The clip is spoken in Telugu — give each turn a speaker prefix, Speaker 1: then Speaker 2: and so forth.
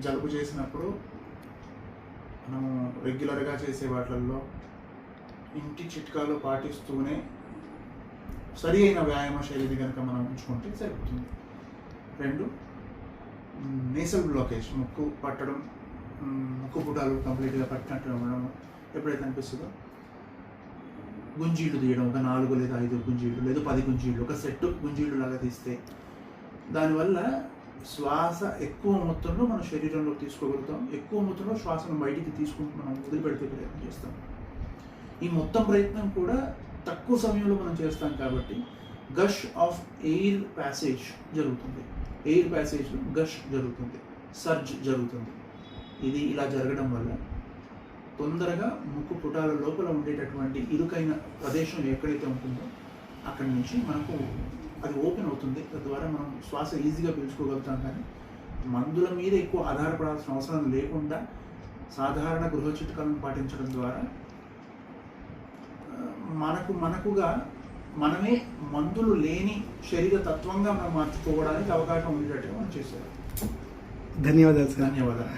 Speaker 1: జలుబు చేసినప్పుడు మనము రెగ్యులర్గా చేసే వాటిల్లో ఇంటి చిట్కాలు పాటిస్తూనే సరి అయిన వ్యాయామ శైలిని కనుక మనం ఉంచుకుంటే సరిపోతుంది. 2, నేసల్ బ్లాకేజ్, ముక్కు పట్టడం, ముక్కు పుటాలు కంప్లీట్గా పట్టినట్టు ఉండడం ఎప్పుడైతే అనిపిస్తుందో గుంజీళ్ళు తీయడం, ఒక 4 లేదా 5 గుంజీళ్ళు లేదా 10 గుంజీళ్ళు, ఒక సెట్ గుంజీళ్ళు లాగా తీస్తే దానివల్ల శ్వాస ఎక్కువ మొత్తంలో మన శరీరంలోకి తీసుకోగలుగుతాం. ఎక్కువ మొత్తంలో శ్వాసను బయటికి తీసుకుంటూ మనం వదిలిపెడితే ప్రయత్నం చేస్తాం. ఈ మొత్తం ప్రయత్నం కూడా తక్కువ సమయంలో మనం చేస్తాం కాబట్టి గష్ ఆఫ్ ఎయిర్ ప్యాసేజ్ జరుగుతుంది. ఎయిర్ ప్యాసేజ్లో గష్ జరుగుతుంది, సర్జ్ జరుగుతుంది. ఇది ఇలా జరగడం వల్ల తొందరగా ముక్కు పుటాల లోపల ఉండేటటువంటి ఇరుకైన ప్రదేశం ఎక్కడైతే ఉంటుందో అక్కడి నుంచి మనకు అది ఓపెన్ అవుతుంది. తద్వారా మనం శ్వాస ఈజీగా పీల్చుకోగలుగుతాం. కానీ మందుల మీద ఎక్కువ ఆధారపడాల్సిన అవసరం లేకుండా సాధారణ గృహ చిట్కాలను పాటించడం ద్వారా మనకుగా మనమే మందులు లేని శరీర తత్వంగా మనం మార్చుకోవడానికి అవకాశం ఉండేటట్టుగా మనం చేసేవాళ్ళం.
Speaker 2: ధన్యవాదాలు సార్.
Speaker 1: ధన్యవాదాలు.